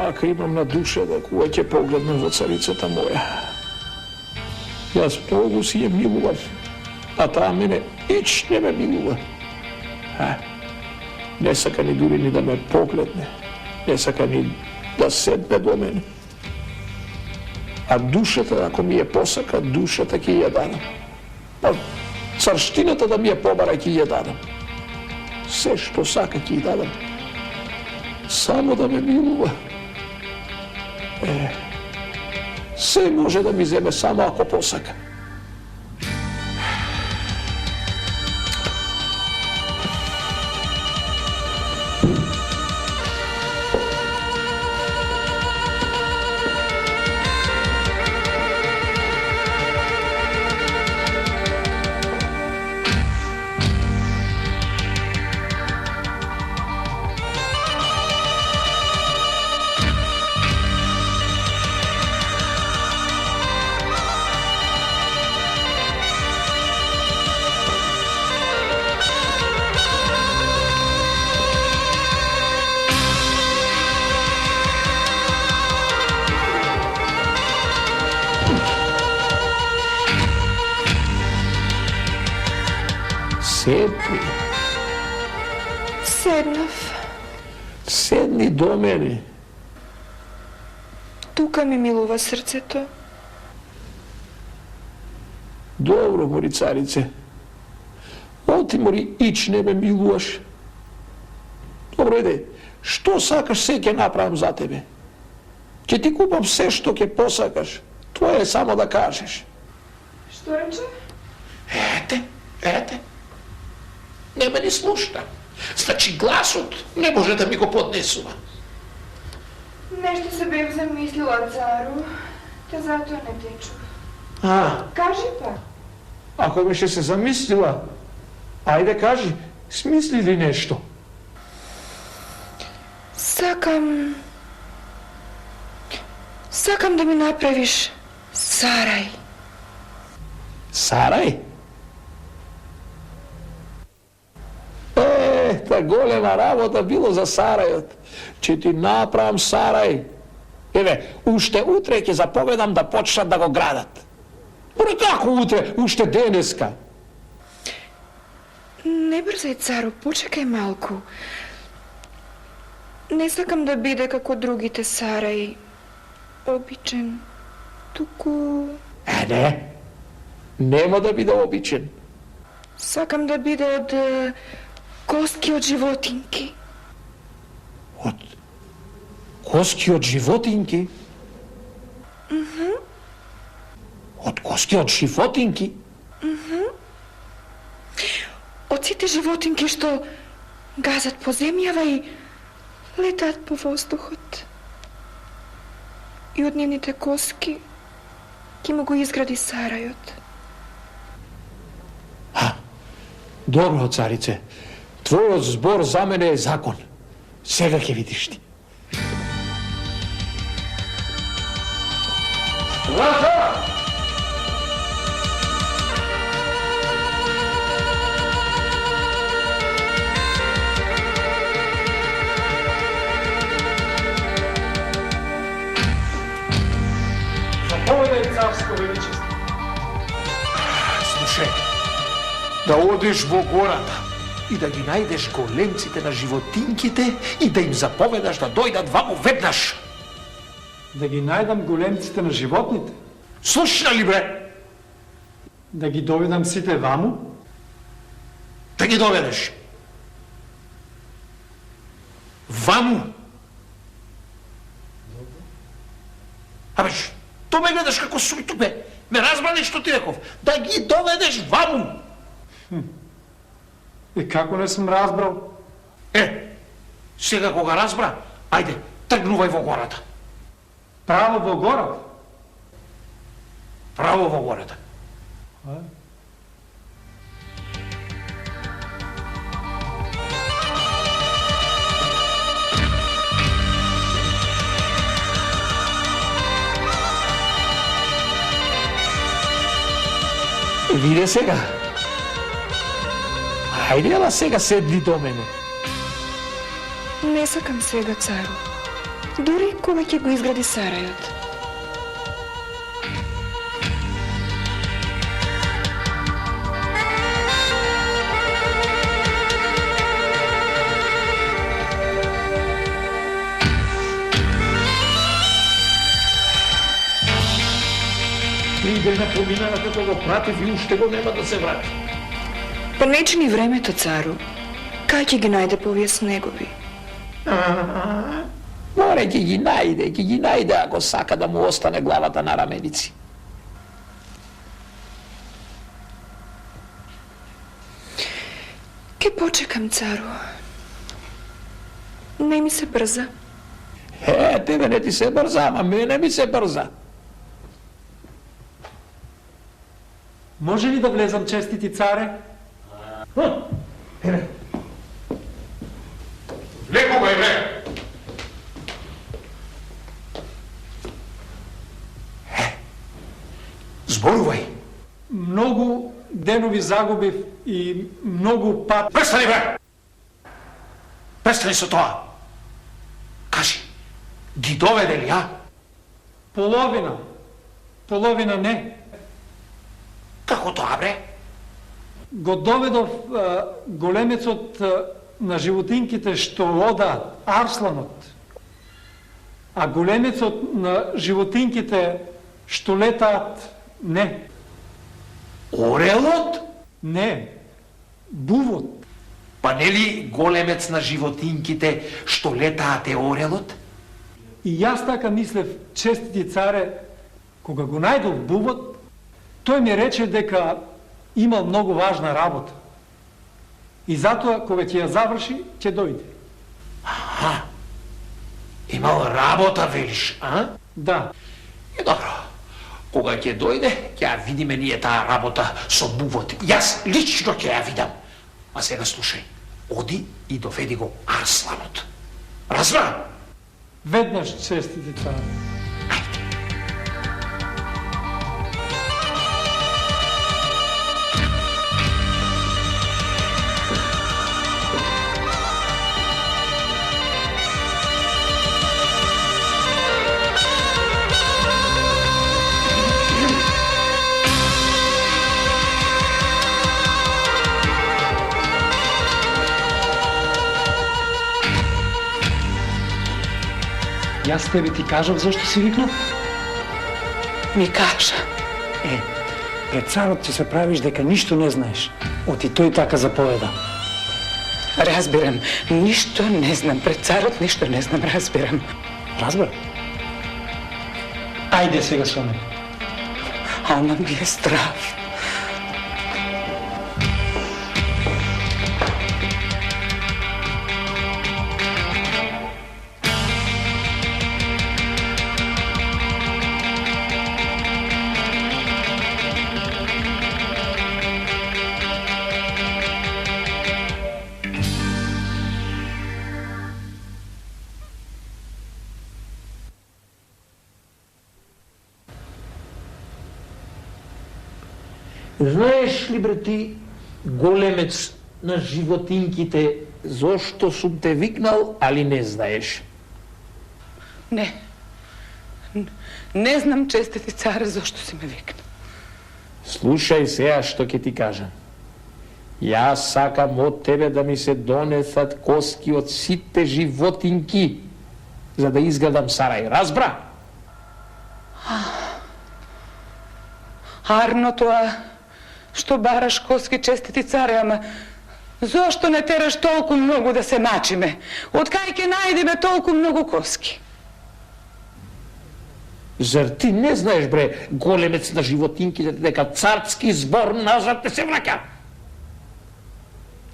Така имам на душа да кога ќе погледнам во царицата моја. Јас многу си ја милувам, а таа мене ич не ме милува. Не сака ни дури ни да ме погледне, не сака ни да седне до мене. А душата, ако ми ја посака, душата ќе ја дадам. А царштината да ми ја побара ќе ја дадам. Се што сака ќе ја дадам. Само да ме милува. Се може да ми земе само ако посака. Седни. Седнав. Седни до мене. Тука ми милува срцето. Добро, мори царице. Оти, мори, ич не ме милуваш. Добро, иде. Што сакаш, се ќе направам за тебе. Ќе ти купам се што ќе посакаш. Тоа е само да кажеш. Што рече? Ете. Не ме ни слушна. Значи гласот не може да ми го поднесува. Нешто се бев замислила, цару. Те затоа не те чув. Кажи па. Ако беше се замислила, ајде кажи, смисли ли нешто? Сакам да ми направиш сарај. Сарај? Та голема работа било за сарајот. Че ти направам сарај. Еве, уште утре ќе заповедам да почнат да го градат. Пора како утре, уште денеска. Не брзај, царо, почекај малку. Не сакам да биде како другите сарај. Обичен. Туку... Не. Нема да биде обичен. Сакам да биде од коски од животинки. Од коски од животинки? Од коски од животинки? Од сите животинки што газат по земјава и летаат по воздухот. И од нивните коски ќе му го изгради сарајот. Добро, царице. Твојот збор за мене е закон. Сега ќе видиш ти. Стража! Заповедај, царско величество. Слушај, да одиш во гората и да ги најдеш големците на животинките и да им заповедаш да дојдат ваму веднаш. Да ги најдам големците на животните? Слушна ли, бре? Да ги доведам сите ваму? Да ги доведеш. Ваму. Абе, што ме гледаш како сум тупе? Ме разбрали што ти реков? Да ги доведеш ваму. И како не сум разбрал? Сега кога разбра, ајде, тргнувај во гората. Право во гората? Право во гората. Виде сега. Ајде, ала сега седни до мене. Не сакам сега, цару. дури кога ќе го изгради сарајот. Три дена поминаа како го пратив и уште го нема да се врати. Па не чини времето, цару. Кај ќе ги најде по овие снегови? Море ќе ги најде ако сака да му остане главата на раменици. Ке почекам, цару. Не ми се брза. Тебе не ти се брза, ама мене ми се брза. Може ли да влезам, честити царе? Леко го име! Зборувај! Многу денови загубив и многу пат... Престани, бе! Престани со тоа! Кажи, ги доведе ли, а? Половина не. Како тоа, бре? Го доведов големецот на животинките што одаат, арсланот. А големецот на животинките што летаат, не. Орелот? Не. Бувот. Па нели големец на животинките што летаат е орелот? И јас така мислев, честити царе, кога го најдов бувот, тој ми рече дека имал многу важна работа. И затоа, кога ќе ја заврши, ќе дојде. Аха. Имал работа, велиш, а? Да. И добро. Кога ќе дојде, ќе ја видиме ние таа работа со бувот. Јас лично ќе ја видам. А сега слушај, оди и доведи го арсланот. Разбра? Веднаш, честити царе. Јас тебе ти кажав зашто си викнал? Ми кажа. Пред царот ќе се правиш дека ништо не знаеш. Оти тој така заповеда. Разбирам, ништо не знам. Пред царот ништо не знам, разбирам. Разбра? Ајде сега со мене. Ама ми е страв. Знаеш ли, бре, ти, големец на животинките, зошто сум те викнал, али не знаеш? Не. Не знам, честити царе, зашто си ме викнал. Слушај сега што ќе ти кажам. Јас сакам од тебе да ми се донесат коски од сите животинки, за да изградам сарај. Разбра? Арно тоа што бараш коски, честити царе, ама зошто не тераш толку многу да се мачиме? Од кај ќе најдеме толку многу коски? Зар ти не знаеш, бре, големец на животинките, дека царски збор назад те се враќа?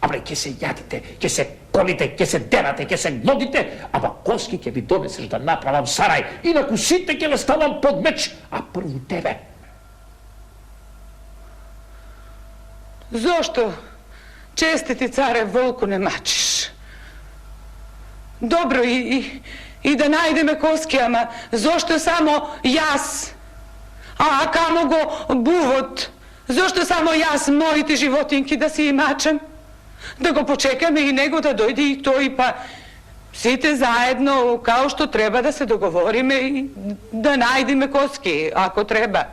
А бре, ќе се јадите, ќе се колите, ќе се дерате, ќе се глодите, ама коски ќе ви донесеш да направам сарај, инаку сите ќе не ставам под меч, а прво тебе. Зошто, честити царе, волку не мачиш? Добро, и да најдеме коски, ама зошто само јас? А камо го бувот? Зошто само јас, моите животинки да си и мачам? Да го почекаме и него да дојде и тој, па Сите заедно, као што треба да се договориме и да најдеме коски, ако треба.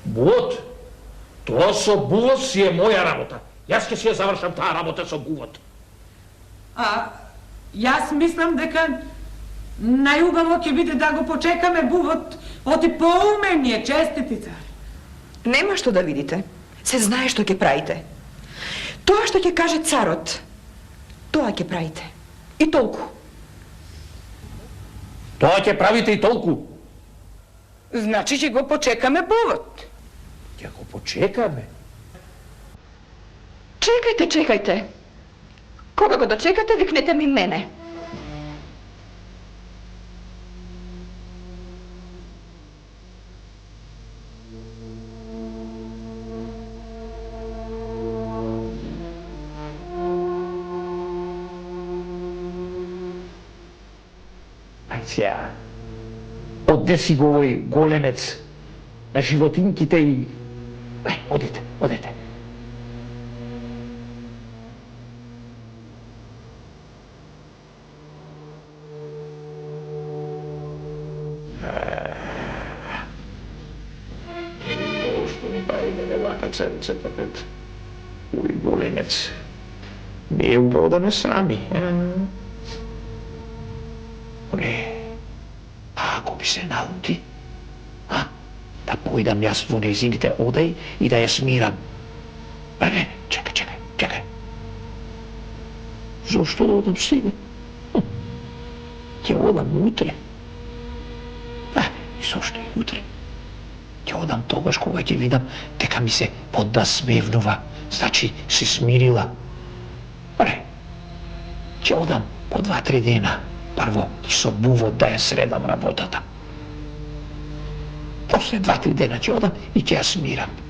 Бувот? Тоа со бувот си е моја работа. Јас ќе си ја завршам таа работа со бувот. А јас мислам дека најубаво ќе биде да го почекаме бувот, оти поумен е, честити цар. Нема што да видите. Се знае што ќе правите. Тоа што ќе каже царот, тоа ќе правите. И толку. Тоа ќе правите и толку. Значи ќе го почекаме бувот. Ќе го почекаме. Чекајте. Кога го дочекате, викнете ми мене. Сега, однеси го овој големец на животинките и... Одете. Што ми прави мене вака царицата пред овој големец. Не е убаво да не срами. Ако би се наути, да појдам јас во незините одај и да ја смирам. Не, чекај. Зошто да одам сега? Ќе одам утре. И зошто и утре? Ќе одам тогаш кога ќе видам дека ми се поднасмевнува, значи се смирила. Ќе одам по 2-3 дена. Прво, и со бувот да ја средам работата. После 2-3 дена ќе одам и ќе ја смирам.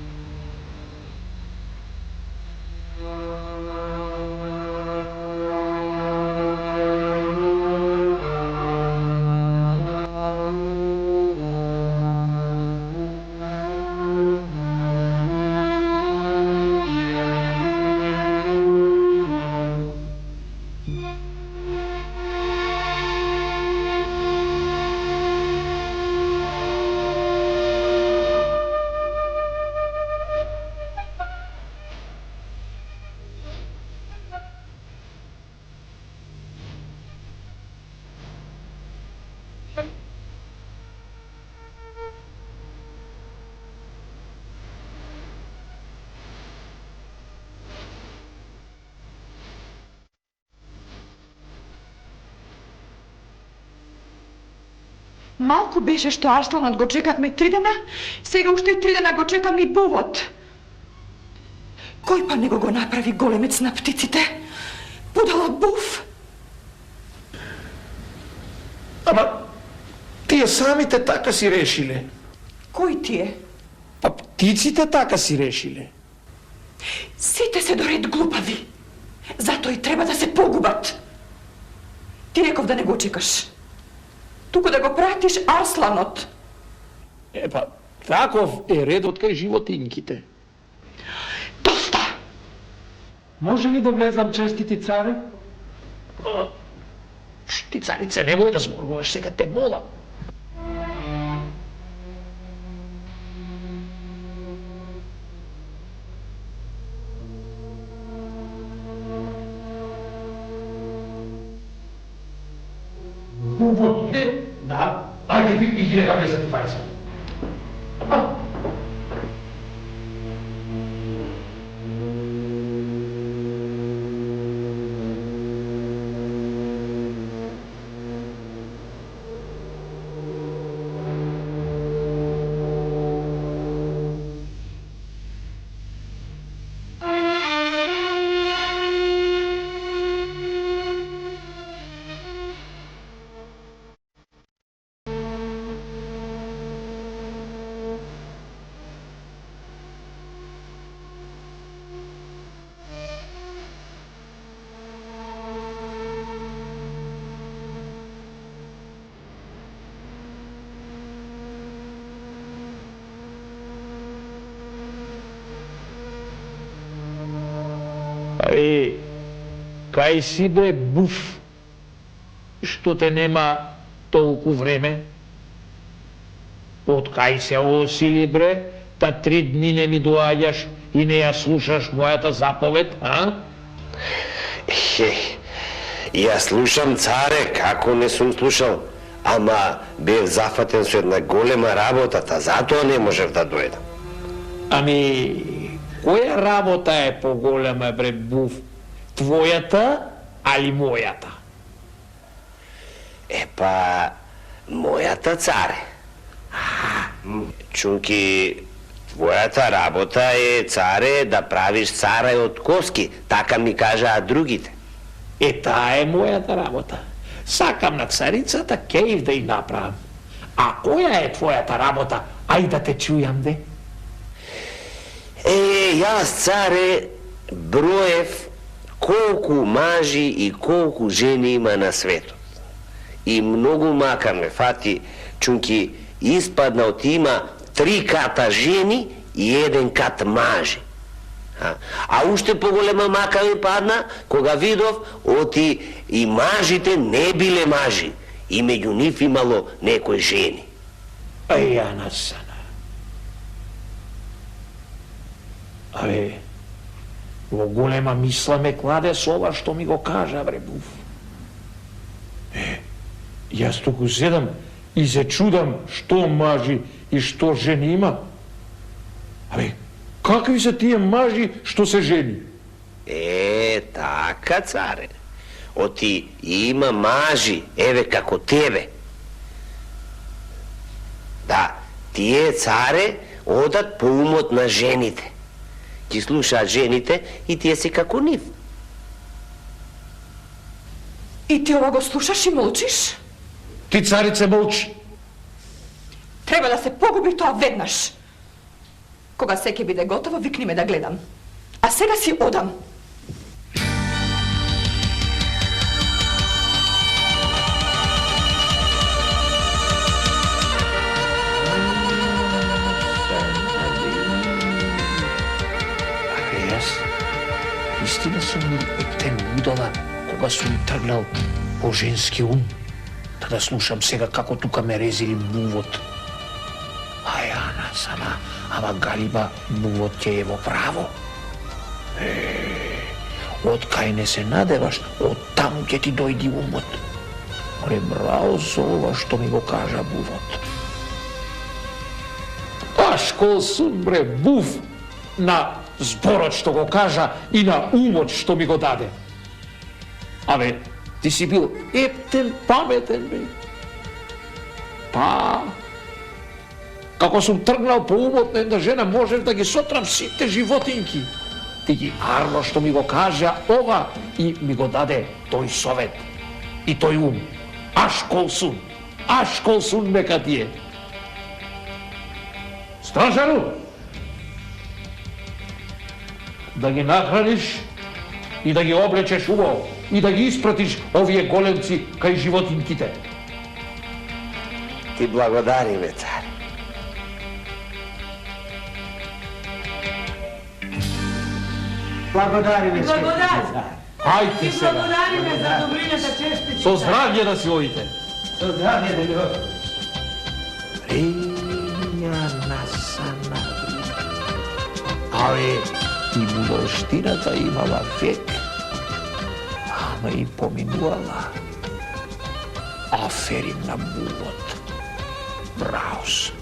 Малку беше што Арсланот го чекавме 3 дена, сега уште 3 дена го чекам и бувот. Кој па него го направи големец на птиците? Будала був. Ама, тие самите така си решиле. Кој тие? Па птиците така си решиле. Сите се доред глупави. Затоа и треба да се погубат. Ти реков да не го чекаш. Туку да го пратиш Арсланот. Па, таков е редот кај животинките. Доста! Може ли да влезам, честити царе? Ти, царице, немој да зборуваш, сега те молам. Да, ајде ви иди нека влезат и фајца. Кај си бе буф? што те нема толку време? Од кај се осили, бре, та 3 дни не ми доаѓаш и не ја слушаш мојата заповед, а? Ја слушам, царе, како не сум слушал, ама бев зафатен со една голема работа, та затоа не можев да дојдам. Ами, која работа е поголема, бре, буф? Твојата, али мојата? Епа, мојата, царе. Чунки, твојата работа е, царе, да правиш царај од коски, така ми кажаат другите. Таа е мојата работа. Сакам на царицата кејф да ја направам. А која е твојата работа? Ај да те чујам, де. Јас, царе, броев колку мажи и колку жени има на светот. И многу мака ме фати, чунки испадна од има 3 ката жени и 1 кат мажи. А уште поголема мака ми падна кога видов оти и мажите не биле мажи и меѓу нив имало некои жени. Ја насана. Абе, во голема мисла ме кладе со ова што ми го кажа, бре, буф. Јас туку седам и се чудам што мажи и што жени има. Абе, какви се тие мажи што се жени? Така, царе. Оти има мажи, еве како тебе. Да, тие, царе, одат по умот на жените. Ги слушаат жените и тие се како нив. И ти ова го слушаш и молчиш? Ти, царице, молчи. Треба да се погуби тоа веднаш. Кога се ќе биде готово, викни ме да гледам. А сега си одам. Истина сум ептен удала кога сум тргнал по женски ум, да слушам сега како тука ме резили бувот. Аја, насана, ама галиба бувот ќе е во право. Од кај не се надеваш, од таму ќе ти дојди умот. Ре, браво со ова што ми го кажа бувот. Аш кол сум, бре, був на зборот што го кажа и на умот што ми го даде. Абе, ти си бил ептен, паметен, бе. Па, како сум тргнал по умот на една жена, можев да ги сотрам сите животинки. Ти ги арно што ми го кажа ова и ми го даде тој совет и тој ум. Аш кол сум нека ти е. Стражаru, да ги нахраниш и да ги облечеш убаво и да ги испратиш овие големци кај животинките. Ти благодари, бе, царе. Благодариме, Ајте сега. Благодариме за добрината, честити. Со здравје да си одите. Со здравје да го. Реја насана. Абе, и будолштината имала век, ама и поминувала. Аферим на бувот. Браус.